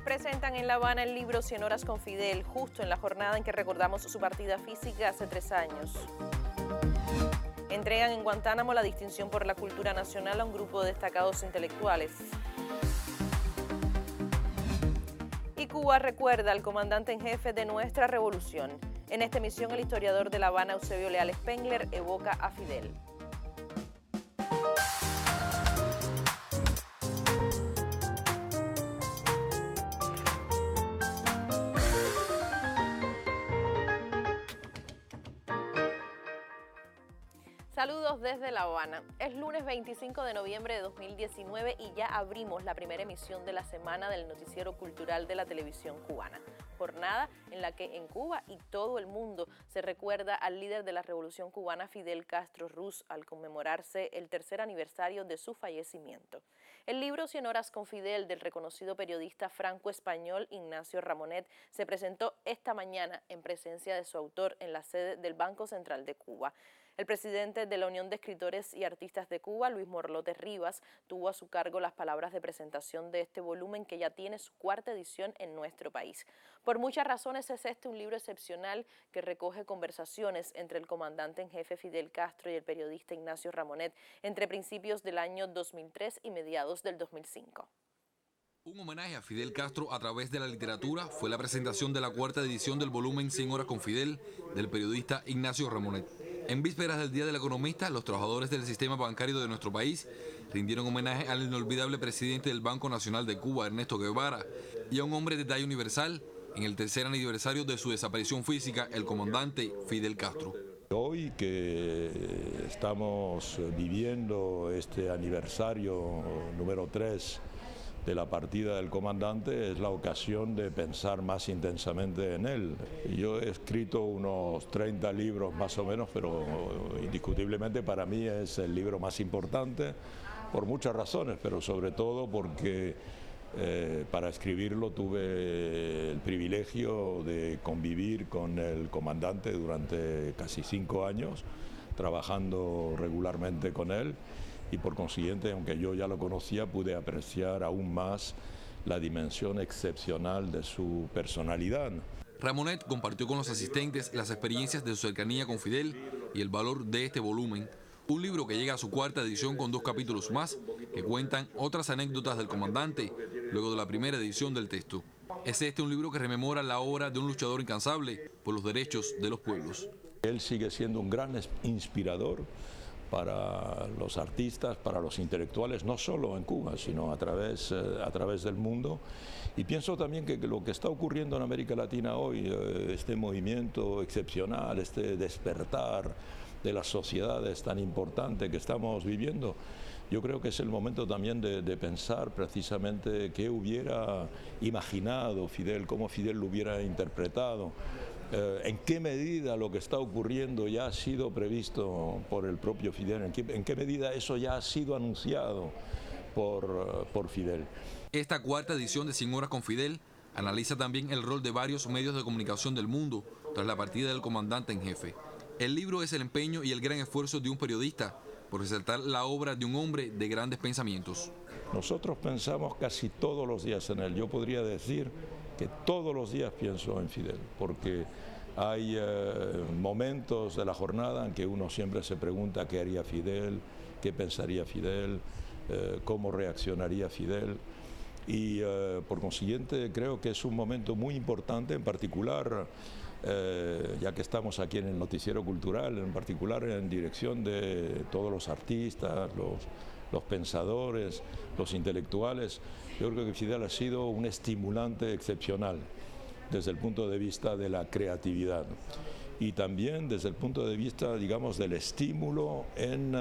Presentan en La Habana el libro 100 horas con Fidel, justo en la jornada en que recordamos su partida física hace 3 años. Entregan en Guantánamo la distinción por la cultura nacional a un grupo de destacados intelectuales. Y Cuba recuerda al comandante en jefe de nuestra revolución. En esta emisión, el historiador de La Habana, Eusebio Leal Spengler, evoca a Fidel. Saludos desde La Habana. Es lunes 25 de noviembre de 2019 y ya abrimos la primera emisión de la semana del noticiero cultural de la televisión cubana. Jornada en la que en Cuba y todo el mundo se recuerda al líder de la Revolución Cubana, Fidel Castro Ruz, al conmemorarse el 3er aniversario de su fallecimiento. El libro 100 horas con Fidel del reconocido periodista franco-español Ignacio Ramonet se presentó esta mañana en presencia de su autor en la sede del Banco Central de Cuba. El presidente de la Unión de Escritores y Artistas de Cuba, Luis Morlote Rivas, tuvo a su cargo las palabras de presentación de este volumen que ya tiene su 4ª edición en nuestro país. Por muchas razones es este un libro excepcional que recoge conversaciones entre el comandante en jefe Fidel Castro y el periodista Ignacio Ramonet entre principios del año 2003 y mediados del 2005. Un homenaje a Fidel Castro a través de la literatura fue la presentación de la 4ª edición del volumen 100 horas con Fidel del periodista Ignacio Ramonet. En vísperas del Día del Economista, los trabajadores del sistema bancario de nuestro país rindieron homenaje al inolvidable presidente del Banco Nacional de Cuba, Ernesto Guevara, y a un hombre de talla universal en el 3er aniversario de su desaparición física, el comandante Fidel Castro. Hoy que estamos viviendo este aniversario número 3 de la partida del comandante, es la ocasión de pensar más intensamente en él. Yo he escrito unos 30 libros más o menos, pero indiscutiblemente para mí es el libro más importante por muchas razones, pero sobre todo porque para escribirlo tuve el privilegio de convivir con el comandante durante casi 5 años, trabajando regularmente con él. Y por consiguiente, aunque yo ya lo conocía, pude apreciar aún más la dimensión excepcional de su personalidad. Ramonet compartió con los asistentes las experiencias de su cercanía con Fidel y el valor de este volumen, un libro que llega a su 4ª edición con 2 capítulos más que cuentan otras anécdotas del comandante luego de la primera edición del texto. Es este un libro que rememora la obra de un luchador incansable por los derechos de los pueblos. Él sigue siendo un gran inspirador para los artistas, para los intelectuales, no solo en Cuba, sino a través del mundo. Y pienso también que lo que está ocurriendo en América Latina hoy, este movimiento excepcional, este despertar de las sociedades tan importante que estamos viviendo, yo creo que es el momento también de pensar precisamente qué hubiera imaginado Fidel, cómo Fidel lo hubiera interpretado. ¿En qué medida lo que está ocurriendo ya ha sido previsto por el propio Fidel? ¿En qué medida eso ya ha sido anunciado por Fidel? Esta 4ª edición de 100 horas con Fidel analiza también el rol de varios medios de comunicación del mundo tras la partida del comandante en jefe. El libro es el empeño y el gran esfuerzo de un periodista por resaltar la obra de un hombre de grandes pensamientos. Nosotros pensamos casi todos los días en él. Yo podría decir que todos los días pienso en Fidel, porque hay momentos de la jornada en que uno siempre se pregunta qué haría Fidel, qué pensaría Fidel, cómo reaccionaría Fidel. Y por consiguiente creo que es un momento muy importante, en particular, ya que estamos aquí en el noticiero cultural, en particular en dirección de todos los artistas, los pensadores, los intelectuales. Yo creo que Fidel ha sido un estimulante excepcional desde el punto de vista de la creatividad y también desde el punto de vista, digamos, del estímulo en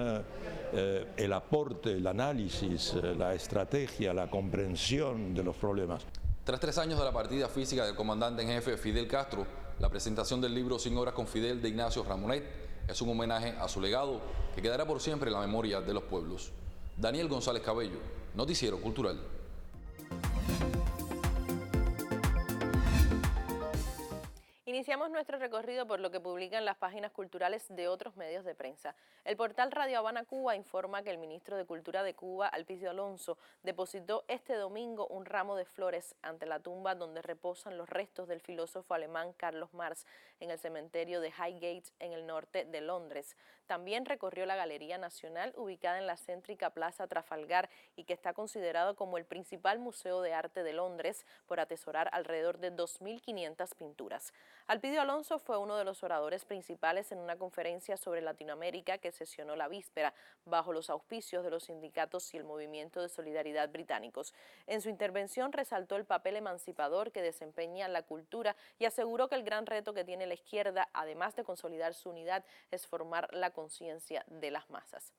el aporte, el análisis, la estrategia, la comprensión de los problemas. Tras 3 años de la partida física del comandante en jefe Fidel Castro, la presentación del libro 100 horas con Fidel de Ignacio Ramonet es un homenaje a su legado que quedará por siempre en la memoria de los pueblos. Daniel González Cabello, Noticiero Cultural. Iniciamos nuestro recorrido por lo que publican las páginas culturales de otros medios de prensa. El portal Radio Habana Cuba informa que el ministro de Cultura de Cuba, Alpicio Alonso, depositó este domingo un ramo de flores ante la tumba donde reposan los restos del filósofo alemán Carlos Marx en el cementerio de Highgate en el norte de Londres. También recorrió la Galería Nacional ubicada en la céntrica Plaza Trafalgar y que está considerado como el principal museo de arte de Londres por atesorar alrededor de 2.500 pinturas. Alpicio Alonso fue uno de los oradores principales en una conferencia sobre Latinoamérica que sesionó la víspera bajo los auspicios de los sindicatos y el Movimiento de Solidaridad británicos. En su intervención resaltó el papel emancipador que desempeña la cultura y aseguró que el gran reto que tiene la izquierda, además de consolidar su unidad, es formar la conciencia de las masas.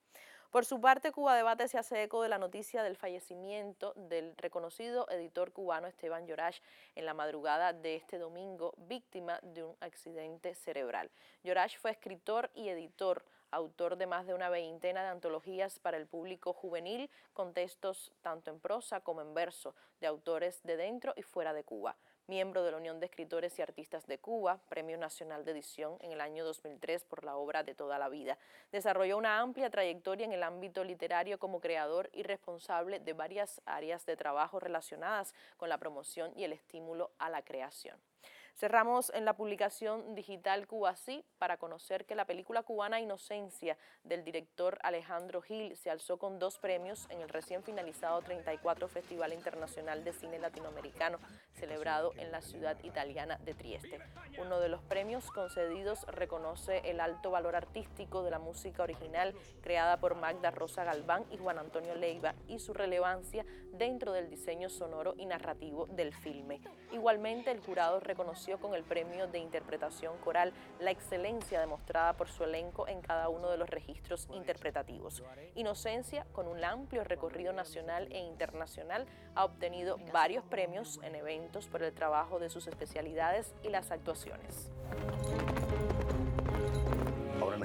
Por su parte, Cuba Debate se hace eco de la noticia del fallecimiento del reconocido editor cubano Esteban Llorach en la madrugada de este domingo, víctima de un accidente cerebral. Llorach fue escritor y editor, autor de más de una veintena de antologías para el público juvenil, con textos tanto en prosa como en verso, de autores de dentro y fuera de Cuba. Miembro de la Unión de Escritores y Artistas de Cuba, Premio Nacional de Edición en el año 2003 por la obra De toda la vida. Desarrolló una amplia trayectoria en el ámbito literario como creador y responsable de varias áreas de trabajo relacionadas con la promoción y el estímulo a la creación. Cerramos en la publicación digital Cubasí para conocer que la película cubana Inocencia del director Alejandro Gil se alzó con 2 premios en el recién finalizado 34 Festival Internacional de Cine Latinoamericano celebrado en la ciudad italiana de Trieste. Uno de los premios concedidos reconoce el alto valor artístico de la música original creada por Magda Rosa Galván y Juan Antonio Leiva y su relevancia dentro del diseño sonoro y narrativo del filme. Igualmente, el jurado reconoció con el premio de interpretación coral la excelencia demostrada por su elenco en cada uno de los registros interpretativos. Inocencia, con un amplio recorrido nacional e internacional, ha obtenido varios premios en eventos por el trabajo de sus especialidades y las actuaciones.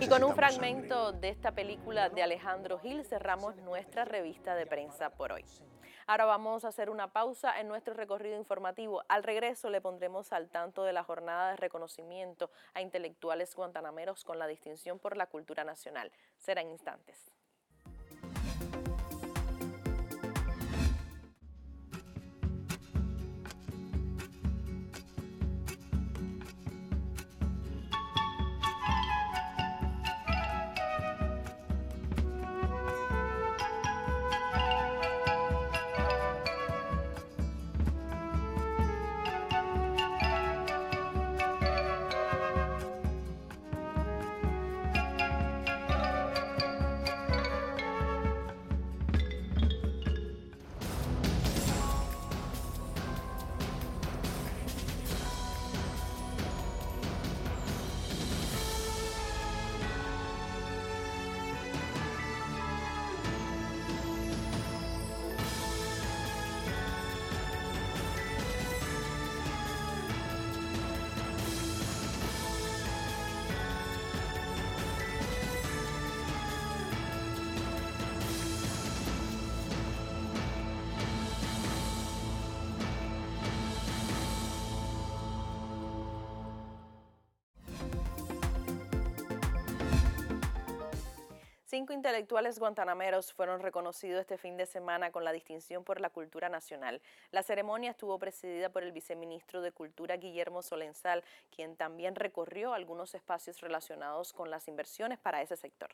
Y con un fragmento de esta película de Alejandro Gil cerramos nuestra revista de prensa por hoy. Ahora vamos a hacer una pausa en nuestro recorrido informativo. Al regreso le pondremos al tanto de la jornada de reconocimiento a intelectuales guantanameros con la distinción por la cultura nacional. Será en instantes. Cinco intelectuales guantanameros fueron reconocidos este fin de semana con la distinción por la cultura nacional. La ceremonia estuvo presidida por el viceministro de Cultura, Guillermo Solenzal, quien también recorrió algunos espacios relacionados con las inversiones para ese sector.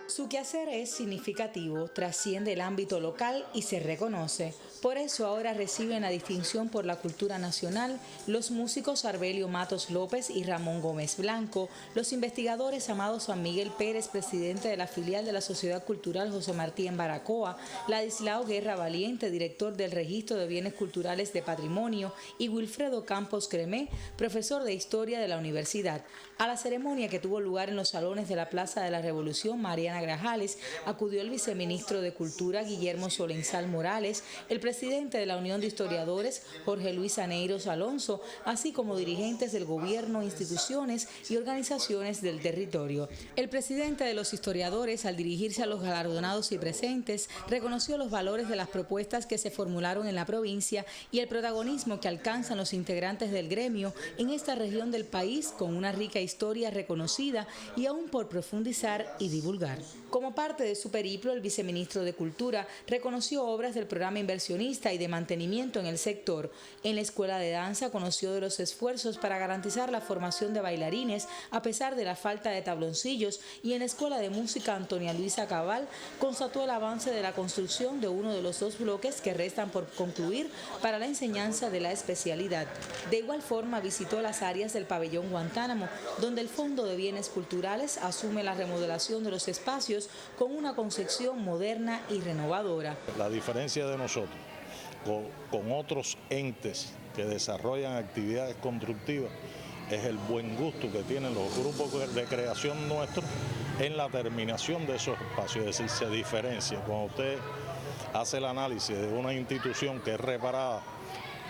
Su quehacer es significativo, trasciende el ámbito local y se reconoce. Por eso ahora reciben la distinción por la cultura nacional los músicos Arbelio Matos López y Ramón Gómez Blanco, los investigadores Amado San Miguel Pérez, presidente de la filial de la Sociedad Cultural José Martí en Baracoa, Ladislao Guerra Valiente, director del Registro de Bienes Culturales de Patrimonio, y Wilfredo Campos Cremé, profesor de Historia de la Universidad. A la ceremonia, que tuvo lugar en los salones de la Plaza de la Revolución Mariana Diana Grajales, acudió el viceministro de Cultura, Guillermo Solenzal Morales, el presidente de la Unión de Historiadores, Jorge Luis Aneiros Alonso, así como dirigentes del gobierno, instituciones y organizaciones del territorio. El presidente de los historiadores, al dirigirse a los galardonados y presentes, reconoció los valores de las propuestas que se formularon en la provincia y el protagonismo que alcanzan los integrantes del gremio en esta región del país con una rica historia reconocida y aún por profundizar y divulgar. Como parte de su periplo, el viceministro de Cultura reconoció obras del programa inversionista y de mantenimiento en el sector. En la Escuela de Danza conoció de los esfuerzos para garantizar la formación de bailarines a pesar de la falta de tabloncillos, y en la Escuela de Música Antonia Luisa Cabal constató el avance de la construcción de uno de los 2 bloques que restan por concluir para la enseñanza de la especialidad. De igual forma visitó las áreas del pabellón Guantánamo, donde el Fondo de Bienes Culturales asume la remodelación de los espacios con una concepción moderna y renovadora. La diferencia de nosotros con otros entes que desarrollan actividades constructivas es el buen gusto que tienen los grupos de creación nuestros en la terminación de esos espacios, es decir, se diferencia. Cuando usted hace el análisis de una institución que es reparada,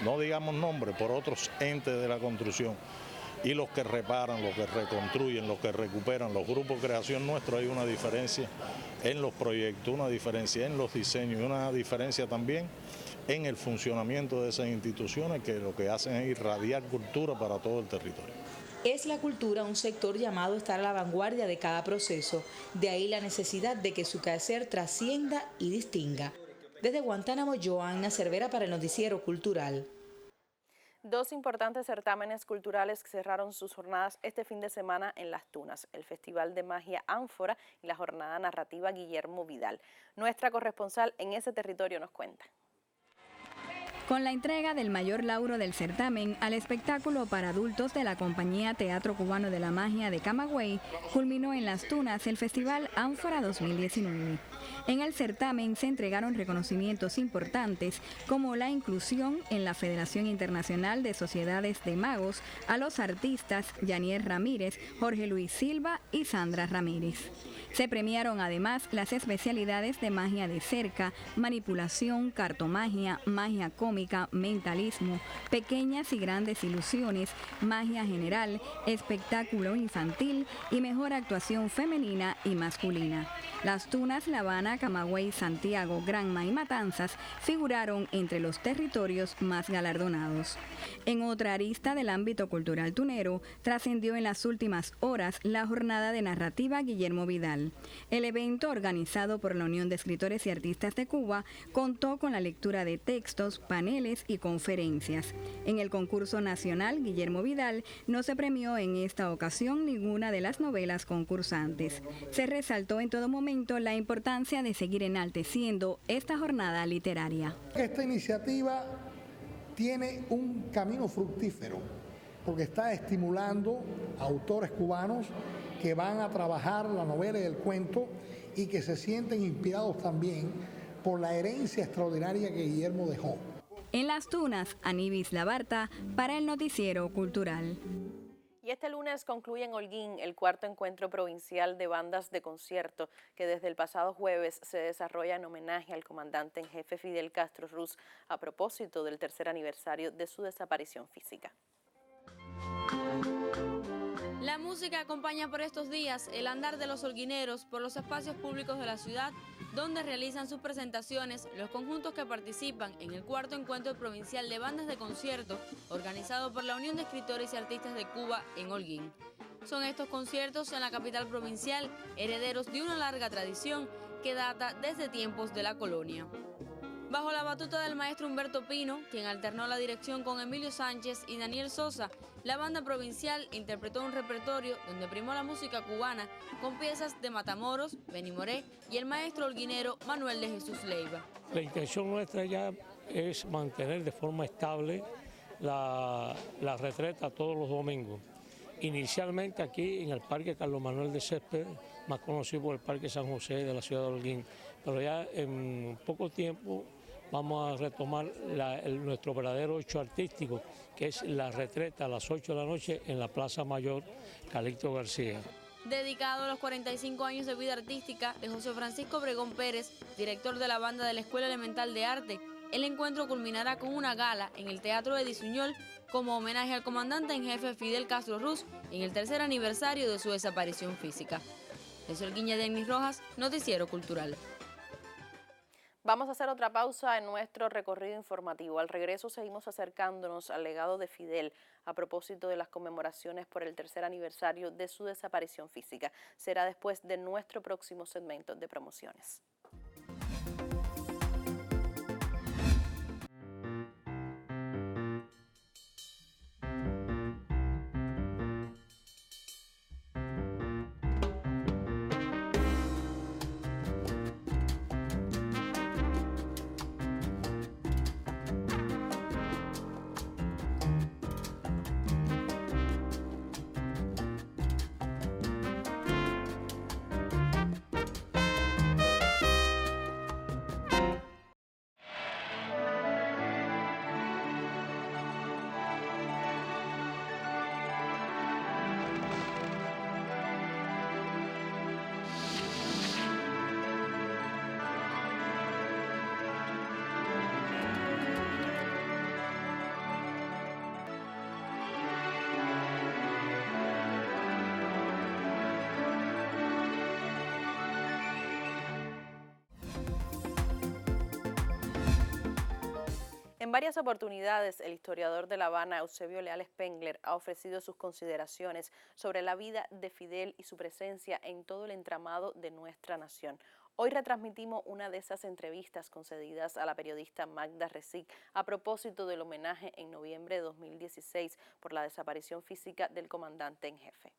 no digamos nombre, por otros entes de la construcción, y los que reparan, los que reconstruyen, los que recuperan, los grupos de creación nuestros, hay una diferencia en los proyectos, una diferencia en los diseños y una diferencia también en el funcionamiento de esas instituciones, que lo que hacen es irradiar cultura para todo el territorio. Es la cultura un sector llamado a estar a la vanguardia de cada proceso, de ahí la necesidad de que su quehacer trascienda y distinga. Desde Guantánamo, Joanna Cervera para el Noticiero Cultural. 2 importantes certámenes culturales cerraron sus jornadas este fin de semana en Las Tunas, el Festival de Magia Ánfora y la Jornada Narrativa Guillermo Vidal. Nuestra corresponsal en ese territorio nos cuenta. Con la entrega del mayor lauro del certamen al espectáculo para adultos de la compañía Teatro Cubano de la Magia de Camagüey, culminó en Las Tunas el Festival Ánfora 2019. En el certamen se entregaron reconocimientos importantes como la inclusión en la Federación Internacional de Sociedades de Magos a los artistas Yanier Ramírez, Jorge Luis Silva y Sandra Ramírez. Se premiaron además las especialidades de magia de cerca, manipulación, cartomagia, magia cómica, mentalismo, pequeñas y grandes ilusiones, magia general, espectáculo infantil y mejor actuación femenina y masculina. Las Tunas, La Habana, Camagüey, Santiago, Granma y Matanzas figuraron entre los territorios más galardonados. En otra arista del ámbito cultural tunero, trascendió en las últimas horas la jornada de narrativa Guillermo Vidal. El evento, organizado por la Unión de Escritores y Artistas de Cuba, contó con la lectura de textos, paneles y conferencias. En el concurso nacional Guillermo Vidal no se premió en esta ocasión ninguna de las novelas concursantes. Se resaltó en todo momento la importancia de seguir enalteciendo esta jornada literaria. Esta iniciativa tiene un camino fructífero porque está estimulando a autores cubanos que van a trabajar la novela y el cuento y que se sienten inspirados también por la herencia extraordinaria que Guillermo dejó. En Las Tunas, Aníbis Labarta para el Noticiero Cultural. Y este lunes concluye en Holguín el 4º encuentro provincial de bandas de concierto que desde el pasado jueves se desarrolla en homenaje al comandante en jefe Fidel Castro Ruz a propósito del 3er aniversario de su desaparición física. La música acompaña por estos días el andar de los holguineros por los espacios públicos de la ciudad, donde realizan sus presentaciones los conjuntos que participan en el 4º encuentro provincial de bandas de concierto organizado por la Unión de Escritores y Artistas de Cuba en Holguín. Son estos conciertos en la capital provincial herederos de una larga tradición que data desde tiempos de la colonia. Bajo la batuta del maestro Humberto Pino, quien alternó la dirección con Emilio Sánchez y Daniel Sosa, la banda provincial interpretó un repertorio donde primó la música cubana con piezas de Matamoros, Benny Moré y el maestro holguinero Manuel de Jesús Leiva. La intención nuestra ya es mantener de forma estable la retreta todos los domingos. Inicialmente aquí en el Parque Carlos Manuel de Céspedes, más conocido por el Parque San José de la ciudad de Holguín, pero ya en poco tiempo vamos a retomar nuestro verdadero hecho artístico, que es la retreta a las 8 de la noche en la Plaza Mayor Calixto García. Dedicado a los 45 años de vida artística de José Francisco Obregón Pérez, director de la banda de la Escuela Elemental de Arte, el encuentro culminará con una gala en el Teatro de Disuñol como homenaje al comandante en jefe Fidel Castro Ruz en el 3er aniversario de su desaparición física. Desde Holguín, Denis Rojas, Noticiero Cultural. Vamos a hacer otra pausa en nuestro recorrido informativo. Al regreso seguimos acercándonos al legado de Fidel a propósito de las conmemoraciones por el 3er aniversario de su desaparición física. Será después de nuestro próximo segmento de promociones. En varias oportunidades, el historiador de La Habana, Eusebio Leal Spengler, ha ofrecido sus consideraciones sobre la vida de Fidel y su presencia en todo el entramado de nuestra nación. Hoy retransmitimos una de esas entrevistas concedidas a la periodista Magda Recic a propósito del homenaje en noviembre de 2016 por la desaparición física del comandante en jefe.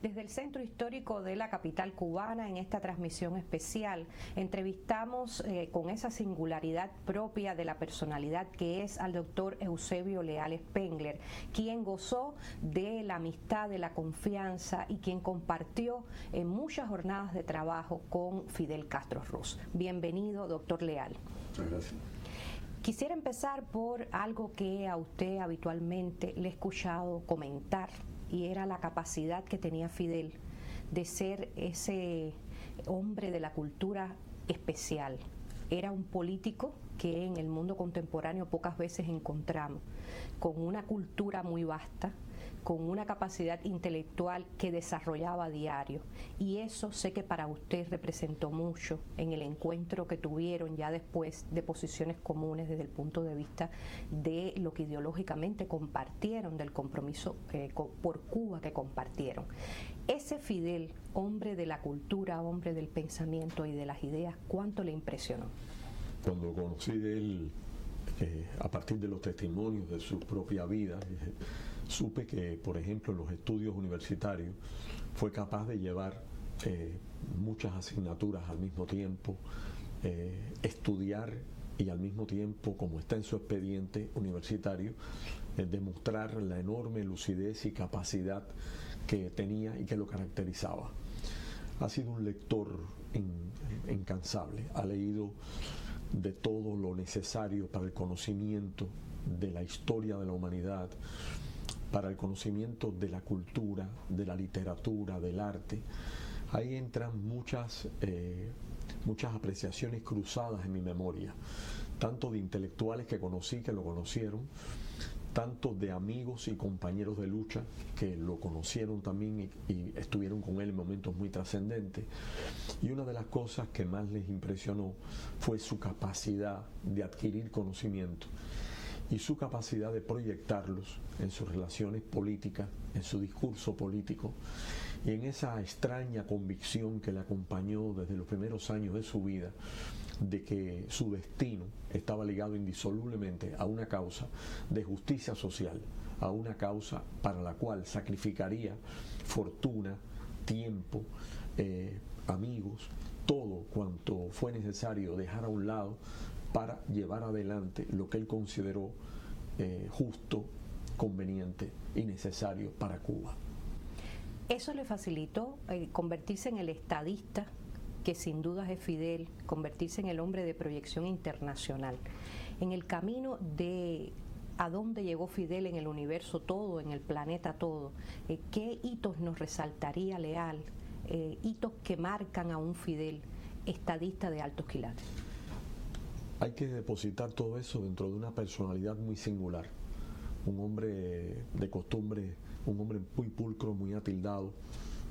Desde el Centro Histórico de la capital cubana, en esta transmisión especial, entrevistamos con esa singularidad propia de la personalidad que es al doctor Eusebio Leal Spengler, quien gozó de la amistad, de la confianza y quien compartió en muchas jornadas de trabajo con Fidel Castro Ruz. Bienvenido, doctor Leal. Muchas gracias. Quisiera empezar por algo que a usted habitualmente le he escuchado comentar, y era la capacidad que tenía Fidel de ser ese hombre de la cultura especial. Era un político que en el mundo contemporáneo pocas veces encontramos, con una cultura muy vasta, con una capacidad intelectual que desarrollaba a diario, y eso sé que para usted representó mucho en el encuentro que tuvieron ya después de posiciones comunes desde el punto de vista de lo que ideológicamente compartieron, del compromiso por Cuba que compartieron. Ese Fidel, hombre de la cultura, hombre del pensamiento y de las ideas, ¿cuánto le impresionó? Cuando conocí de él, a partir de los testimonios de su propia vida, supe que, por ejemplo, en los estudios universitarios fue capaz de llevar muchas asignaturas al mismo tiempo, estudiar y al mismo tiempo, como está en su expediente universitario, demostrar la enorme lucidez y capacidad que tenía y que lo caracterizaba. Ha sido un lector incansable, ha leído de todo lo necesario para el conocimiento de la historia de la humanidad, para el conocimiento de la cultura, de la literatura, del arte. Ahí entran muchas apreciaciones cruzadas en mi memoria, tanto de intelectuales que conocí, que lo conocieron, tanto de amigos y compañeros de lucha que lo conocieron también y estuvieron con él en momentos muy trascendentes. Y una de las cosas que más les impresionó fue su capacidad de adquirir conocimiento y su capacidad de proyectarlos en sus relaciones políticas, en su discurso político y en esa extraña convicción que le acompañó desde los primeros años de su vida, de que su destino estaba ligado indisolublemente a una causa de justicia social, a una causa para la cual sacrificaría fortuna, tiempo, amigos, todo cuanto fue necesario dejar a un lado para llevar adelante lo que él consideró justo, conveniente y necesario para Cuba. Eso le facilitó convertirse en el estadista que sin dudas es Fidel, convertirse en el hombre de proyección internacional. En el camino de a dónde llegó Fidel en el universo todo, en el planeta todo, qué hitos nos resaltaría Leal, hitos que marcan a un Fidel estadista de altos quilates. Hay que depositar todo eso dentro de una personalidad muy singular, un hombre de costumbre, un hombre muy pulcro, muy atildado,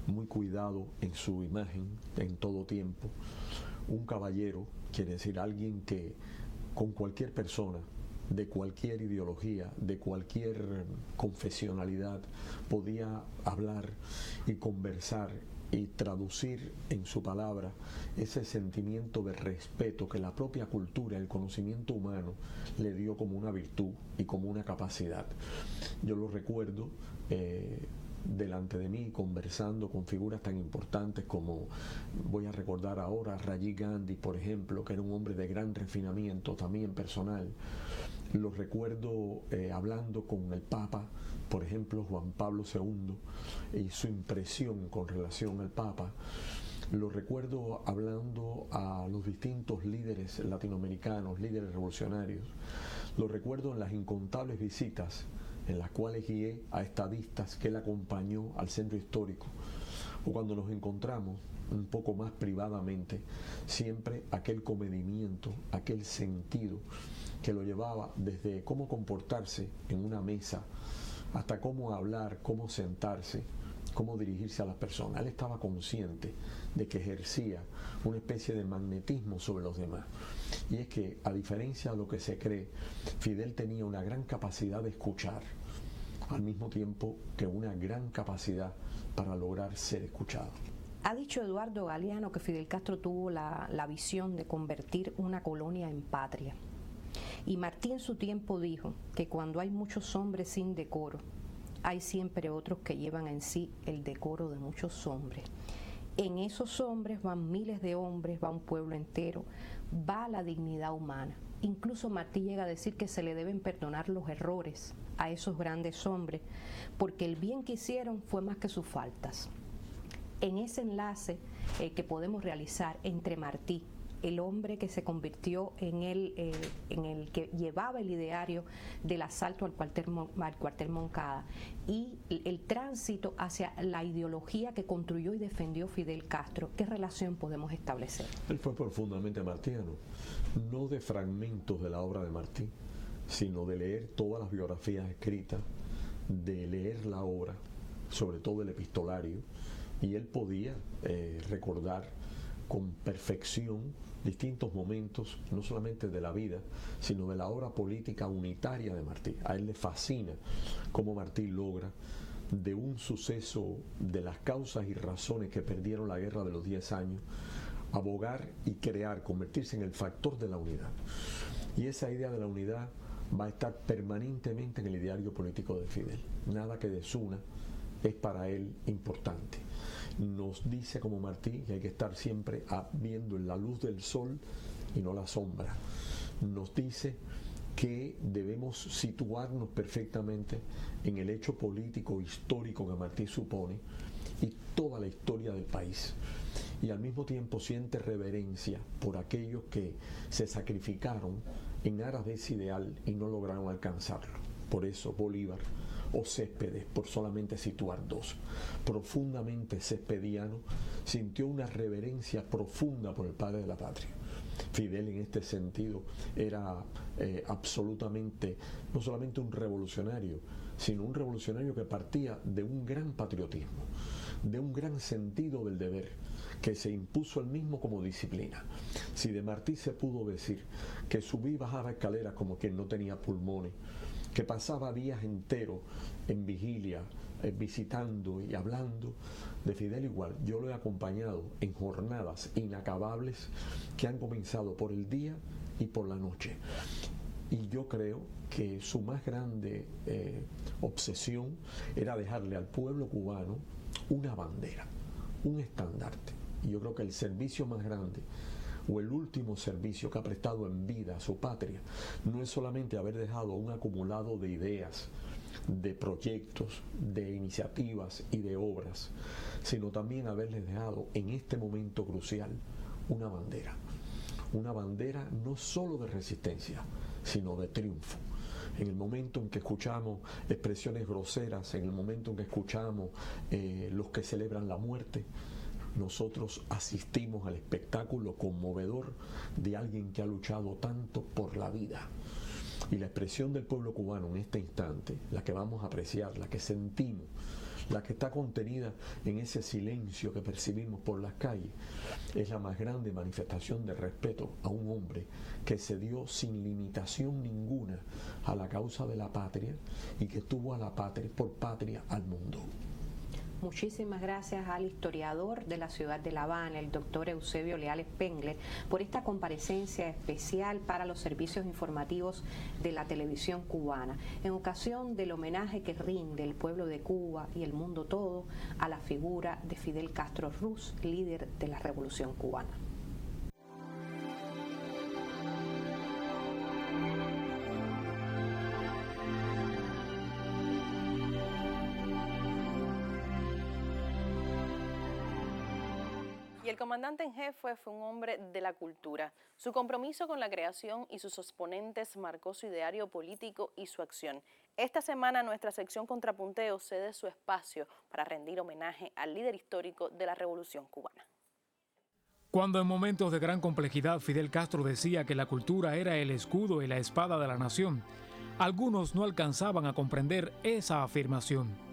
muy cuidado en su imagen en todo tiempo, un caballero, quiere decir alguien que con cualquier persona, de cualquier ideología, de cualquier confesionalidad, podía hablar y conversar y traducir en su palabra ese sentimiento de respeto que la propia cultura, el conocimiento humano le dio como una virtud y como una capacidad. Yo lo recuerdo delante de mí conversando con figuras tan importantes como, voy a recordar ahora, Rajiv Gandhi, por ejemplo, que era un hombre de gran refinamiento también personal. Lo recuerdo hablando con el Papa, por ejemplo, Juan Pablo II, y su impresión con relación al Papa. Lo recuerdo hablando a los distintos líderes latinoamericanos, líderes revolucionarios. Lo recuerdo en las incontables visitas en las cuales guié a estadistas que él acompañó al centro histórico, o cuando nos encontramos un poco más privadamente, siempre aquel comedimiento, aquel sentido que lo llevaba desde cómo comportarse en una mesa hasta cómo hablar, cómo sentarse, cómo dirigirse a las personas. Él estaba consciente de que ejercía una especie de magnetismo sobre los demás. Y es que, a diferencia de lo que se cree, Fidel tenía una gran capacidad de escuchar, al mismo tiempo que una gran capacidad para lograr ser escuchado. Ha dicho Eduardo Galeano que Fidel Castro tuvo la visión de convertir una colonia en patria. Y Martí en su tiempo dijo que cuando hay muchos hombres sin decoro, hay siempre otros que llevan en sí el decoro de muchos hombres. En esos hombres van miles de hombres, va un pueblo entero, va la dignidad humana. Incluso Martí llega a decir que se le deben perdonar los errores a esos grandes hombres, porque el bien que hicieron fue más que sus faltas. En ese enlace que podemos realizar entre Martí, el hombre que se convirtió en el que llevaba el ideario del asalto al cuartel Moncada, y el tránsito hacia la ideología que construyó y defendió Fidel Castro, ¿qué relación podemos establecer? Él fue profundamente martiano, no de fragmentos de la obra de Martí, sino de leer todas las biografías escritas, de leer la obra, sobre todo el epistolario, y él podía recordar con perfección distintos momentos, no solamente de la vida, sino de la obra política unitaria de Martí. A él le fascina cómo Martí logra, de un suceso de las causas y razones que perdieron la guerra de los 10 años, abogar y crear, convertirse en el factor de la unidad. Y esa idea de la unidad va a estar permanentemente en el ideario político de Fidel. Nada que desuna es para él importante. Nos dice como Martí que hay que estar siempre viendo en la luz del sol y no la sombra. Nos dice que debemos situarnos perfectamente en el hecho político histórico que Martí supone y toda la historia del país. Y al mismo tiempo siente reverencia por aquellos que se sacrificaron en aras de ese ideal y no lograron alcanzarlo. Por eso Bolívar o Céspedes, por solamente situar dos, profundamente cespediano, sintió una reverencia profunda por el padre de la patria. Fidel en este sentido era absolutamente, no solamente un revolucionario, sino un revolucionario que partía de un gran patriotismo, de un gran sentido del deber, que se impuso él mismo como disciplina. Si de Martí se pudo decir que subía y bajaba escaleras como quien no tenía pulmones, que pasaba días enteros en vigilia, visitando y hablando, de Fidel igual. Yo lo he acompañado en jornadas inacabables que han comenzado por el día y por la noche. Y yo creo que su más grande obsesión era dejarle al pueblo cubano una bandera, un estandarte. Y yo creo que el servicio más grande, o el último servicio que ha prestado en vida a su patria, no es solamente haber dejado un acumulado de ideas, de proyectos, de iniciativas y de obras, sino también haberles dejado en este momento crucial una bandera no solo de resistencia, sino de triunfo. en el momento en que escuchamos expresiones groseras, en el momento en que escuchamos los que celebran la muerte, nosotros asistimos al espectáculo conmovedor de alguien que ha luchado tanto por la vida. Y la expresión del pueblo cubano en este instante, la que vamos a apreciar, la que sentimos, la que está contenida en ese silencio que percibimos por las calles, es la más grande manifestación de respeto a un hombre que se dio sin limitación ninguna a la causa de la patria y que tuvo a la patria por patria al mundo. Muchísimas gracias al historiador de la ciudad de La Habana, el doctor Eusebio Leal Spengler, por esta comparecencia especial para los servicios informativos de la televisión cubana, en ocasión del homenaje que rinde el pueblo de Cuba y el mundo todo a la figura de Fidel Castro Ruz, líder de la Revolución Cubana. El comandante en jefe fue un hombre de la cultura. Su compromiso con la creación y sus exponentes marcó su ideario político y su acción. Esta semana nuestra sección Contrapunteo cede su espacio para rendir homenaje al líder histórico de la Revolución Cubana. Cuando en momentos de gran complejidad Fidel Castro decía que la cultura era el escudo y la espada de la nación, algunos no alcanzaban a comprender esa afirmación.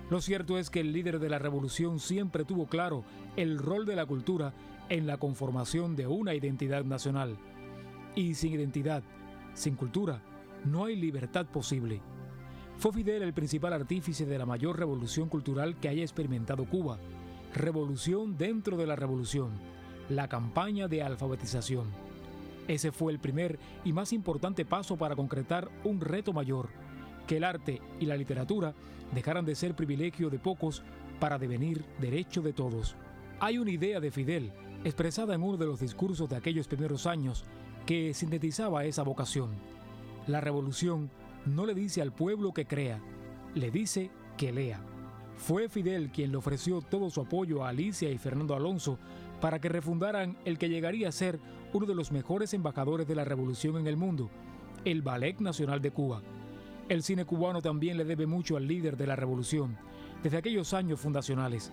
Lo cierto es que el líder de la revolución siempre tuvo claro el rol de la cultura en la conformación de una identidad nacional. Y sin identidad, sin cultura, no hay libertad posible. Fue Fidel el principal artífice de la mayor revolución cultural que haya experimentado Cuba. Revolución dentro de la revolución, la campaña de alfabetización. Ese fue el primer y más importante paso para concretar un reto mayor, que el arte y la literatura dejaran de ser privilegio de pocos para devenir derecho de todos. Hay una idea de Fidel, expresada en uno de los discursos de aquellos primeros años, que sintetizaba esa vocación. La revolución no le dice al pueblo que crea, le dice que lea. Fue Fidel quien le ofreció todo su apoyo a Alicia y Fernando Alonso para que refundaran el que llegaría a ser uno de los mejores embajadores de la revolución en el mundo, el Ballet Nacional de Cuba. El cine cubano también le debe mucho al líder de la revolución. Desde aquellos años fundacionales,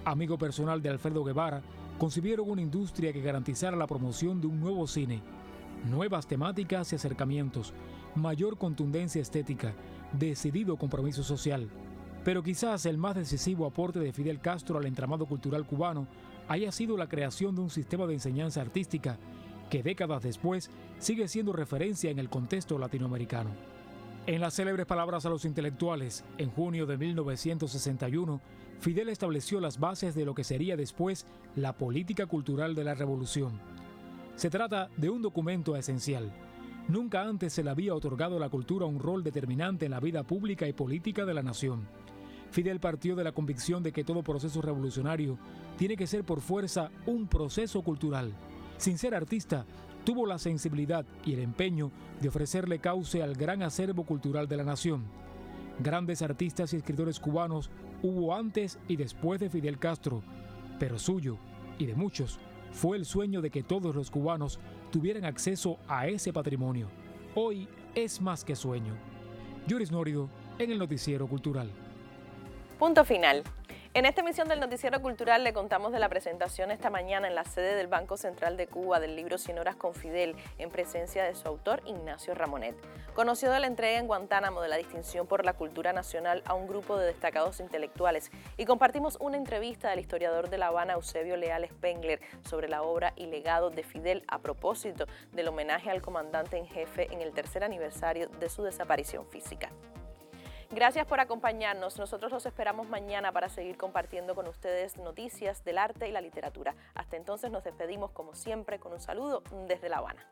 amigo personal de Alfredo Guevara, concibieron una industria que garantizara la promoción de un nuevo cine, nuevas temáticas y acercamientos, mayor contundencia estética, decidido compromiso social. Pero quizás el más decisivo aporte de Fidel Castro al entramado cultural cubano haya sido la creación de un sistema de enseñanza artística que décadas después sigue siendo referencia en el contexto latinoamericano. En las célebres palabras a los intelectuales, en junio de 1961, Fidel estableció las bases de lo que sería después la política cultural de la revolución. Se trata de un documento esencial. Nunca antes se le había otorgado a la cultura un rol determinante en la vida pública y política de la nación. Fidel partió de la convicción de que todo proceso revolucionario tiene que ser por fuerza un proceso cultural. Sin ser artista, tuvo la sensibilidad y el empeño de ofrecerle cauce al gran acervo cultural de la nación. Grandes artistas y escritores cubanos hubo antes y después de Fidel Castro, pero suyo, y de muchos, fue el sueño de que todos los cubanos tuvieran acceso a ese patrimonio. Hoy es más que sueño. Yoris Nórido, en el Noticiero Cultural. Punto final. En esta emisión del Noticiero Cultural le contamos de la presentación esta mañana en la sede del Banco Central de Cuba del libro 100 horas con Fidel, en presencia de su autor Ignacio Ramonet. Conoció de la entrega en Guantánamo de la distinción por la cultura nacional a un grupo de destacados intelectuales y compartimos una entrevista del historiador de La Habana Eusebio Leal Spengler sobre la obra y legado de Fidel a propósito del homenaje al comandante en jefe en el tercer aniversario de su desaparición física. Gracias por acompañarnos. Nosotros los esperamos mañana para seguir compartiendo con ustedes noticias del arte y la literatura. Hasta entonces nos despedimos como siempre con un saludo desde La Habana.